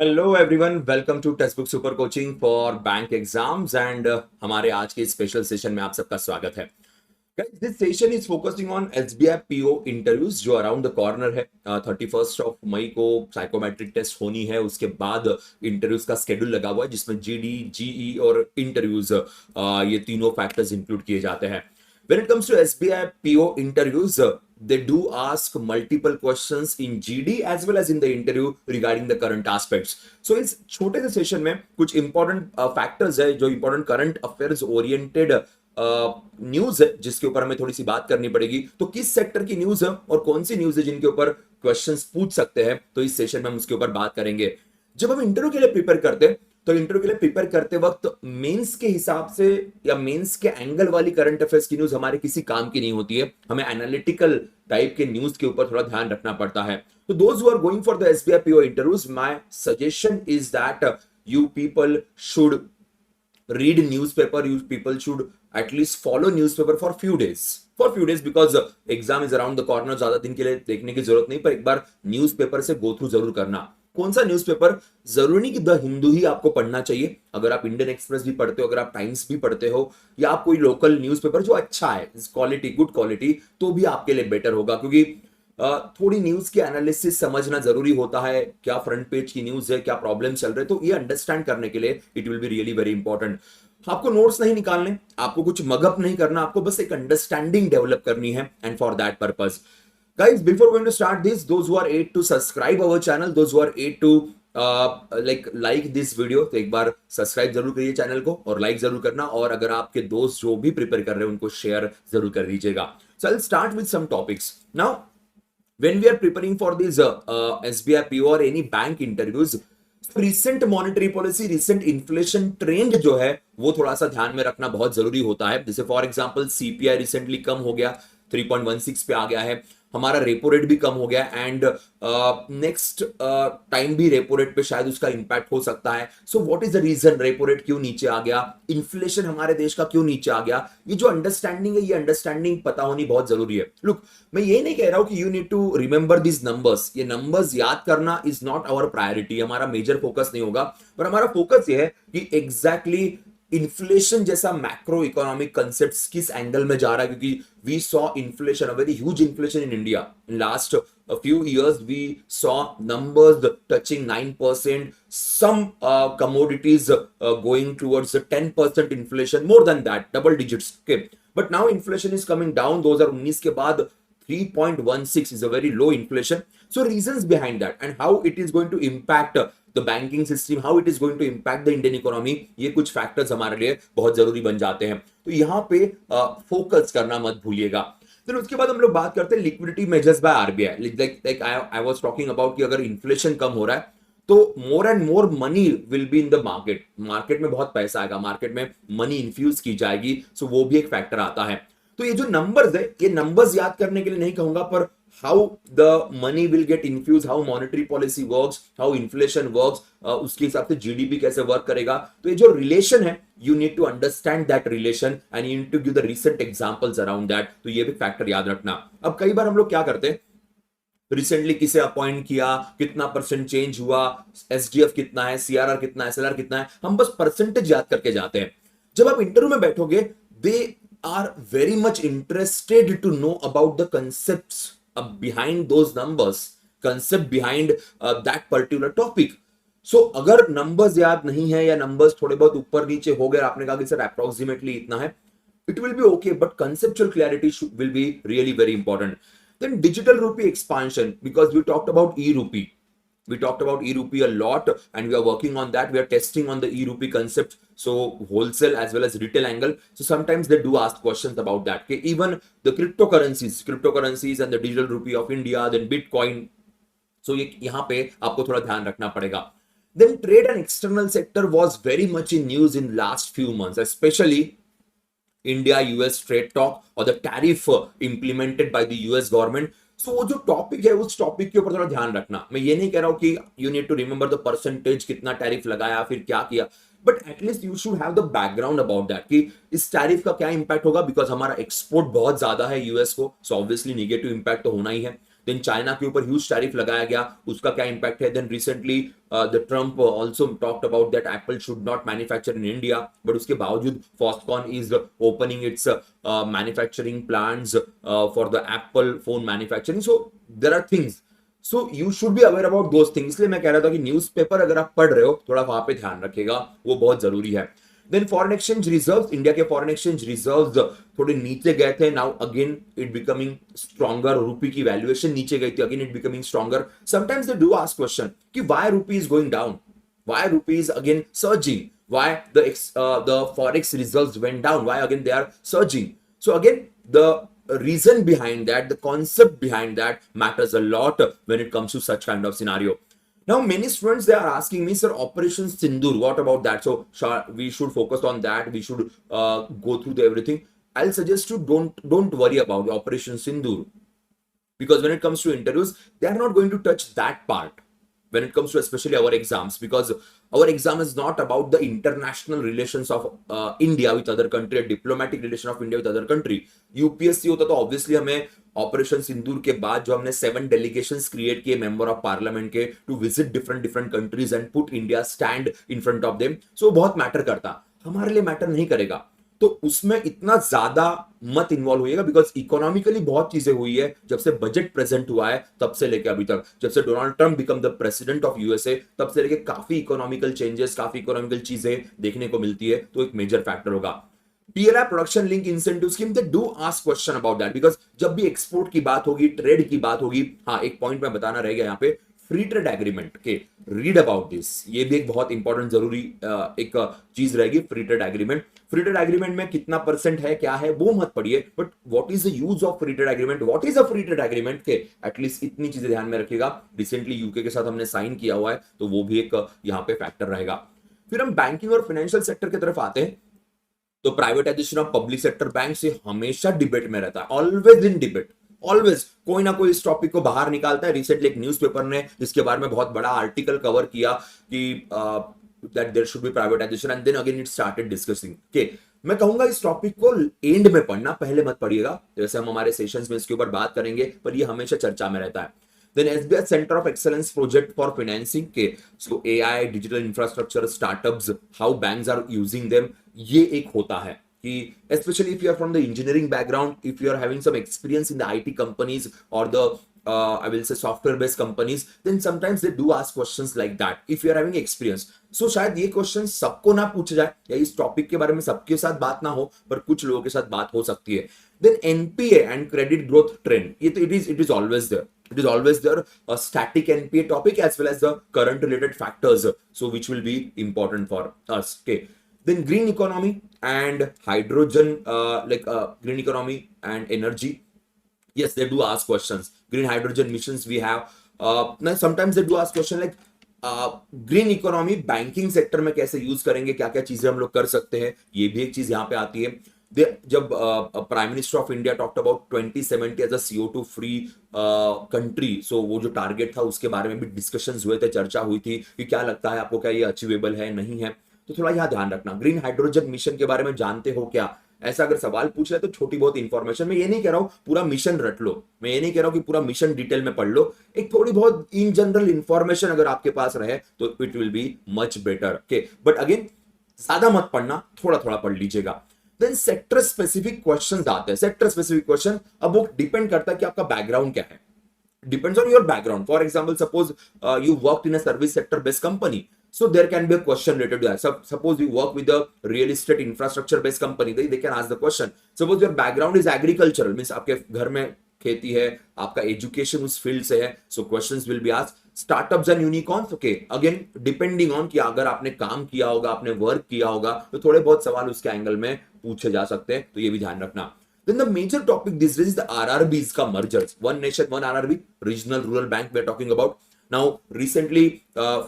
Hello everyone, welcome to textbook super coaching for bank exams and हमारे आज के special session में आप सबका स्वागत है। This session is focusing on SBI PO interviews जो अराउंड द कॉर्नर है। 31 मई को साइकोमेट्रिक टेस्ट होनी है, उसके बाद इंटरव्यूज का स्केड्यूल लगा हुआ है जिसमें जीडी जीई और इंटरव्यूज ये तीनों फैक्टर्स इंक्लूड किए जाते हैं। When it comes to SBI PO interviews, they do ask multiple questions in GD as well as in the interview regarding the current aspects. So इस छोटे से सेशन में कुछ इंपॉर्टेंट फैक्टर्स है जो important current affairs oriented news है जिसके ऊपर हमें थोड़ी सी बात करनी पड़ेगी। तो किस सेक्टर की न्यूज है और कौन सी न्यूज है जिनके ऊपर क्वेश्चंस पूछ सकते हैं, तो इस सेशन में हम उसके ऊपर बात करेंगे। जब हम इंटरव्यू के लिए प्रिपेयर करते हैं तो इंटरव्यू के लिए प्रिपेयर करते वक्त मेंस के हिसाब से या मेंस के एंगल वाली करंट अफेयर्स की न्यूज हमारे किसी काम की नहीं होती है। हमें एनालिटिकल टाइप के न्यूज के ऊपर थोड़ा ध्यान रखना पड़ता है। तो those who are going for the SBI PO interviews, my suggestion is that you people should read newspaper. You people should at least follow newspaper for few days, because exam is around the corner. ज्यादा दिन के लिए देखने की जरूरत नहीं, पर एक बार न्यूज़पेपर से गो थ्रू जरूर करना। कौन सा न्यूज़पेपर? जरूरी नहीं कि द हिंदू ही आपको पढ़ना चाहिए। अगर आप इंडियन एक्सप्रेस भी पढ़ते हो, अगर आप टाइम्स भी पढ़ते हो, या आप कोई लोकल न्यूज़पेपर जो अच्छा है, क्वालिटी, गुड क्वालिटी, तो भी आपके लिए बेटर होगा। क्योंकि थोड़ी न्यूज की एनालिसिस समझना जरूरी होता है। क्या फ्रंट पेज की न्यूज है, क्या प्रॉब्लम चल रहे, तो ये अंडरस्टैंड करने के लिए it will be really very important. आपको नोट्स नहीं निकालने, आपको कुछ मगअप नहीं करना, आपको बस एक अंडरस्टैंडिंग डेवलप करनी है। And for that purpose, guys, before going to start this, those who are yet to subscribe our channel, those who are yet to like this video, तो एक बार सब्सक्राइब जरूर करिए चैनल को और लाइक जरूर करना। और अगर आपके दोस्त जो भी प्रिपेयर कर रहे हैं उनको शेयर जरूर कर दीजिएगा। So I'll start with some topics now. When we are preparing for these SBI PO or any bank interviews, recent monetary policy, recent inflation trend जो है वो थोड़ा सा ध्यान में रखना बहुत जरूरी होता है। जैसे for example CPI recently come हो गया, 3.16 पे आ गया है। हमारा रेपो रेट भी कम हो गया एंड नेक्स्ट टाइम भी रेपो रेट पे शायद उसका इंपैक्ट हो सकता है। So what is the reason? Repo rate क्यों नीचे आ गया, इन्फ्लेशन हमारे देश का क्यों नीचे आ गया, ये जो अंडरस्टैंडिंग है, ये अंडरस्टैंडिंग पता होनी बहुत जरूरी है। लुक, मैं ये नहीं कह रहा हूं कि you need to remember this numbers. ये नंबर्स याद करना इज नॉट आवर प्रायोरिटी, हमारा मेजर फोकस नहीं होगा। पर हमारा फोकस ये है कि एग्जैक्टली इन्फ्लेशन जैसा मैक्रो इकोनॉमिक कंसेप्ट किस एंगल में जा रहा है। क्योंकि we saw inflation, a very huge inflation in India in last a few years. We saw numbers touching 9%, some commodities going towards the 10% inflation, more than that, double digits. Okay, but now inflation is coming down. 2019 के बाद 3.16 is a very low inflation. So reasons behind that and how it is going to impact the banking system, how it is going to impact the Indian economy, ये कुछ factors हमारे लिए बहुत जरूरी बन जाते हैं। तो यहाँ पे फोकस करना मत भूलिएगा। फिर उसके बाद हम लोग बात करते हैं liquidity measures by RBI. Like I was talking about कि अगर इन्फ्लेशन कम हो रहा है तो more and more money will be in the market. Market में बहुत पैसा आएगा, मार्केट में मनी इन्फ्यूज की जाएगी। सो वो भी एक फैक्टर आता है। तो ये जो नंबर्स है, ये नंबर्स याद करने के लिए नहीं कहूंगा, पर how the money will get infuse, how monetary policy works, how inflation works, उसके हिसाब से जीडीपी कैसे वर्क करेगा। तो ये जो रिलेशन है, you need to understand that relation and you need to give the recent examples around that. तो ये भी फैक्टर याद रखना। अब कई बार हम लोग क्या करते हैं, रिसेंटली किसे अपॉइंट किया, कितना परसेंट चेंज हुआ, एसडीएफ कितना है, सीआरआर कितना है, एसएलआर कितना है, हम बस परसेंटेज याद करके जाते हैं। जब आप इंटरव्यू में बैठोगे, they are very much interested to know about the concepts behind those numbers, concept behind that particular topic. So अगर नंबर्स याद नहीं है या नंबर्स थोड़े बहुत ऊपर नीचे हो गए, आपने कहा कि सर अप्रोक्सीमेटली इतना है, it will be okay, but conceptual clarity will be really very important. Then digital rupee expansion, because we talked about e rupee, we talked about e-rupee a lot and we are working on that. We are testing on the e-rupee concept, so wholesale as well as retail angle. So sometimes they do ask questions about that, okay? Even the cryptocurrencies and the digital rupee of India, then bitcoin, so ये यहाँ पे आपको थोड़ा ध्यान रखना पड़ेगा। Then trade and external sector was very much in news in last few months, especially India US trade talk or the tariff implemented by the US government. So वो जो टॉपिक है, उस टॉपिक के ऊपर थोड़ा ध्यान रखना। मैं ये नहीं कह रहा हूं कि you need to remember the percentage, कितना टैरिफ लगाया, फिर क्या किया, but at least you should have the background about that कि इस टैरिफ का क्या इंपैक्ट होगा। बिकॉज हमारा एक्सपोर्ट बहुत ज्यादा है यूएस को, सो ऑब्वियसली निगेटिव इंपैक्ट तो होना ही है। देन चाइना के ऊपर ह्यूज टैरिफ लगाया गया, उसका क्या इंपैक्ट है। Then recently the Trump also talked about that Apple should not manufacture in India, but उसके बावजूद Foxconn is opening its manufacturing plants for the Apple phone manufacturing. So there are things, so you should be aware about those things. इसलिए मैं कह रहा था कि newspaper अगर आप पढ़ रहे हो थोड़ा वहां पे ध्यान रखिएगा, वो बहुत जरूरी है। Then foreign exchange reserves, India के फॉरेन एक्सचेंज रिजर्व्स थोड़े नीचे गए थे, now again it becoming stronger. Rupee की वैल्यूएशन नीचे गई थी, again it becoming stronger. Sometimes they do ask question कि why rupee is going down, why rupee is again surging, why the forex reserves went down, why again they are surging. So again the reason behind that, the concept behind that matters a lot when it comes to such kind of scenario. Now many students they are asking me, sir, Operation Sindoor, what about that? So we should focus on that, we should go through everything. I'll suggest you don't worry about the Operation Sindoor, because when it comes to interviews they are not going to touch that part when it comes to especially our exams, because our exam is not about the international relations of India with other country, diplomatic relation of India with other country. UPSC होता तो obviously हमें operation सिंदूर के बाद जो हमने 7 delegations create किए member of parliament के to visit different countries and put India stand in front of them, so बहुत मैटर करता, हमारे लिए मैटर नहीं करेगा। तो उसमें इतना ज्यादा मत इन्वॉल्व होइएगा, बिकॉज इकोनॉमिकली बहुत चीजें हुई है जब से बजट प्रेजेंट हुआ है तब से लेके अभी तक, जब से Donald Trump become the president of USA तब से लेके काफी इकोनॉमिकल चेंजेस, काफी इकोनॉमिकल चीजें देखने को मिलती है, तो एक मेजर फैक्टर होगा। PLI production link incentive scheme, they do ask question about that, because जब भी एक्सपोर्ट की बात होगी, ट्रेड की बात होगी, हाँ एक पॉइंट मैं बताना रह गया यहाँ पे, फ्री ट्रेड एग्रीमेंट के रीड अबाउट दिस, ये भी एक बहुत इंपॉर्टेंट जरूरी एक चीज रहेगी। Free trade agreement, free trade agreement में कितना परसेंट है क्या है वो मत पढ़िए, but what is the use of free trade agreement, what is a free trade agreement के एटलीस्ट इतनी चीजें ध्यान में रखिएगा। रिसेंटली यूके के साथ हमने साइन किया हुआ है, तो वो भी एक यहाँ पे फैक्टर रहेगा। फिर हम बैंकिंग और फाइनेंशियल सेक्टर की तरफ आते हैं, तो privatisation of public sector bank से हमेशा डिबेट में रहता है, ऑलवेज इन डिबेट, ऑलवेज कोई ना कोई इस टॉपिक को बाहर निकालता है। रिसेंटली एक न्यूज़पेपर ने इसके बारे में बहुत बड़ा आर्टिकल कवर किया कि that there should be privatization, and then again it started discussing के। मैं कहूंगा इस टॉपिक को एंड में पढ़ना, पहले मत पढ़िएगा, जैसे हम हमारे सेशंस में इसके ऊपर बात करेंगे, पर ये हमेशा चर्चा में रहता है। Then SBI centre of excellence project for financing के, so AI, digital infrastructure, startups, how banks are using them, ये एक होता है कि especially if you are from the engineering background, if you are having some experience in the IT companies or the I will say software based companies, then sometimes they do ask questions like that if you are having experience. So शायद ये question सबको ना पूछा जाए, या इस topic के बारे में सबके साथ बात ना हो, पर कुछ लोगों के साथ बात हो सकती है। Then NPA and credit growth trend, ये तो it is always there. It is always there, a static NPA topic as well as the current related factors, so which will be important for us. Okay. Then green economy and hydrogen, green economy and energy. Yes, they do ask questions. Green hydrogen missions we have. Now sometimes they do ask question like green economy banking sector में कैसे use करेंगे, क्या क्या चीजें हम लोग कर सकते हैं, ये भी एक चीज यहाँ पे आती है। जब prime minister of India talked about 2070 as a CO2 free country, so वो जो टारगेट था उसके बारे में भी डिस्कशंस हुए थे, चर्चा हुई थी कि क्या लगता है आपको, क्या ये अचीवेबल है नहीं है, तो थोड़ा यहाँ ध्यान रखना। ग्रीन हाइड्रोजन मिशन के बारे में जानते हो क्या, ऐसा अगर सवाल पूछ रहे तो छोटी बहुत इंफॉर्मेशन, मैं ये नहीं कह रहा हूं पूरा मिशन रट लो, मैं ये नहीं कह रहा हूं कि पूरा मिशन डिटेल में पढ़ लो, एक थोड़ी बहुत इन जनरल इंफॉर्मेशन अगर आपके पास रहे तो it will be much better. Okay, but again ज्यादा मत पढ़ना, थोड़ा थोड़ा पढ़ लीजिएगा। देन सेक्टर स्पेसिफिक क्वेश्चंस आते हैं। सेक्टर स्पेसिफिक क्वेश्चन, अब वो डिपेंड करता है कि आपका बैकग्राउंड क्या है, depends on your background. For example, suppose you worked in a service sector based company, so there can be a question related to that. Suppose you work with a real estate infrastructure based company, they can ask the question. Suppose your background is agricultural, means आपके घर में खेती है, आपका education उस field से है, so questions will be asked. Startups and unicorns, okay, again depending on कि अगर आपने काम किया होगा, आपने वर्क किया होगा, तो थोड़े बहुत सवाल उसके एंगल में पूछे जा सकते हैं, तो ये भी ध्यान रखना। Then the major topic these days is the RRBs का mergers. One nation, one RRB, regional rural bank we are talking about. Now, recently,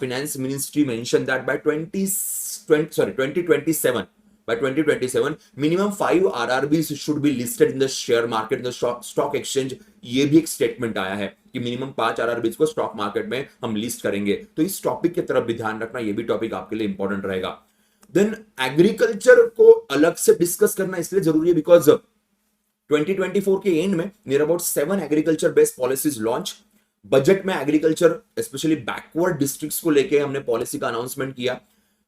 Finance Ministry mentioned that by 2027, by 2027, minimum 5 RRBs should be listed in the share market, in the stock exchange. ये भी एक statement आया है कि minimum 5 RRBs को stock market में हम list करेंगे, तो इस टॉपिक की तरफ भी ध्यान रखना, ये भी टॉपिक आपके लिए इंपॉर्टेंट रहेगा। देन एग्रीकल्चर को अलग से डिस्कस करना इसलिए जरूरी है बिकॉज 2024 के एंड में near about 7 agriculture based policies launch. Budget में एग्रीकल्चर स्पेशली बैकवर्ड डिस्ट्रिक्ट्स को लेके हमने पॉलिसी का अनाउंसमेंट किया।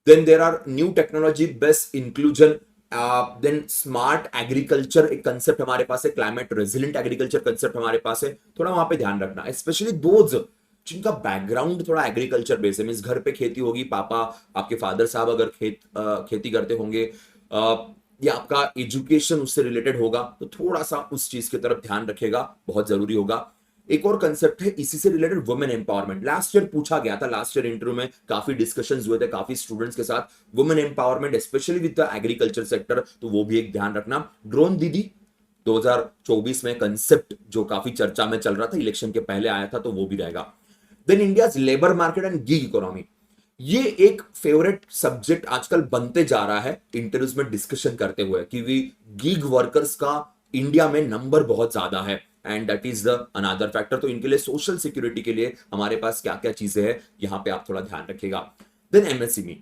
Then there are new technology based inclusion, then smart agriculture एक कंसेप्ट हमारे पास है, क्लाइमेट रेजिलिएंट एग्रीकल्चर कंसेप्ट हमारे पास है। थोड़ा वहां पे ध्यान रखना, स्पेशली दोज जिनका बैकग्राउंड थोड़ा एग्रीकल्चर बेस है, मींस घर पे खेती होगी, पापा आपके फादर साहब अगर खेती करते होंगे, या आपका एजुकेशन उससे रिलेटेड होगा, तो थोड़ा सा उस चीज की तरफ ध्यान रखेगा, बहुत जरूरी होगा। एक और कंसेप्ट है इसी से related, women empowerment. Last year पूछा गया था, लास्ट ईयर इंटरव्यू में काफी डिस्कशंस हुए थे काफी स्टूडेंट्स के साथ, women empowerment specially with the agriculture sector, तो वो भी एक ध्यान रखना। ड्रोन दीदी 2024 में कंसेप्ट जो काफी चर्चा में चल रहा था, इलेक्शन के पहले आया था, तो वो भी रहेगा। Then India's labour market and gig economy, ये एक फेवरेट सब्जेक्ट आजकल बनते जा रहा है इंटरव्यूज में डिस्कशन करते हुए, क्योंकि गिग वर्कर्स का इंडिया में नंबर बहुत ज्यादा है and that is the another factor. तो इनके लिए सोशल सिक्योरिटी के लिए हमारे पास क्या क्या चीजें हैं, यहां पे आप थोड़ा ध्यान रखिएगा। Then MSME,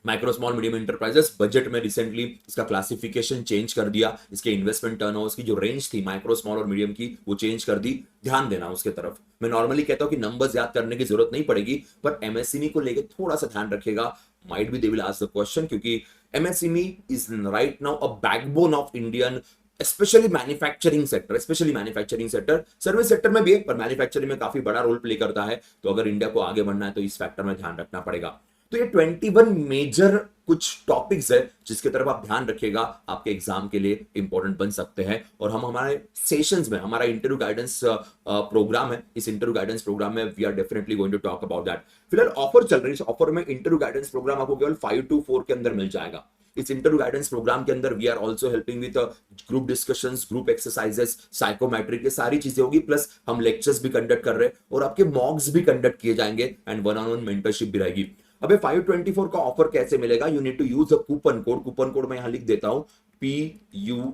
micro small medium enterprises, budget में रिसेंटली इसका क्लासिफिकेशन चेंज कर दिया, इसके इन्वेस्टमेंट टर्नओवर्स की जो रेंज थी माइक्रो स्मॉल और मीडियम की वो चेंज कर दी, ध्यान देना उसके तरफ। मैं नॉर्मली कहता हूं कि नंबर्स याद करने की जरूरत नहीं पड़ेगी, पर एमएसएमई को लेकर थोड़ा सा ध्यान रखिएगा, might be they will ask the question, क्योंकि MSME is right now a backbone of Indian specially manufacturing sector, specially manufacturing sector, service sector में भी है, पर मैन्युफैक्चरिंग में काफी बड़ा रोल प्ले करता है। तो अगर इंडिया को आगे बढ़ना है तो इस फैक्टर में ध्यान रखना पड़ेगा। तो ये 21 मेजर कुछ टॉपिक्स है जिसकी तरफ आप ध्यान रखिएगा, आपके एग्जाम के लिए इंपॉर्टेंट बन सकते हैं। और हम हमारे सेशंस में, हमारा इंटरव्यू गाइडेंस प्रोग्राम है, इस इंटरव्यू गाइडेंस प्रोग्राम में we are definitely going to talk about that. फिलहाल ऑफर चल रही है, इस ऑफर में इंटरव्यू गाइडेंस प्रोग्राम आपको केवल 5 to 4 के अंदर मिल जाएगा। इस इंटरव्यू गाइडेंस प्रोग्राम के अंदर we are also helping with group discussions, group exercises, psychometric, ये सारी चीजें होगी, प्लस हम लेक्चर्स भी कंडक्ट कर रहे हैं और आपके मॉक्स भी कंडक्ट किए जाएंगे and one on one mentorship भी रहेगी। अबे 524 का ऑफर कैसे मिलेगा? You need to use a coupon code, coupon code मैं यहां लिख देता हूं, PUSHPAK,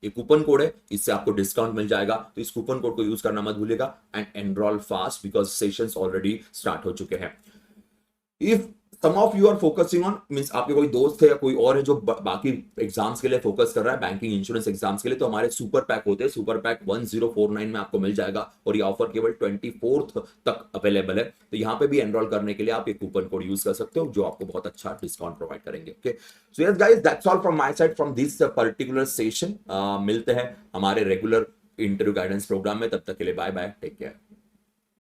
ये कूपन कोड है, इससे आपको डिस्काउंट मिल जाएगा। तो इस कूपन कोड को यूज करना मत भूलिएगा and enroll fast because sessions already start हो चुके हैं। If some of you are focusing on, means आपके कोई दोस्त है या कोई और है जो बाकी एग्जाम्स के लिए फोकस कर रहा है, बैंकिंग इंश्योरेंस एग्जाम्स के लिए, तो हमारे सुपर पैक होते हैं, सुपर पैक 1049 में आपको मिल जाएगा और ये ऑफर केवल 24th तक अवेलेबल है। तो यहाँ पे भी एनरोल करने के लिए आप एक कूपन कोड यूज कर सकते हो जो आपको बहुत अच्छा डिस्काउंट प्रोवाइड करेंगे। Okay, so yes guys, that's all from my side from this particular session. मिलते हैं हमारे रेगुलर इंटरव्यू गाइडेंस प्रोग्राम में, तब तक के लिए बाय बाय, टेक केयर।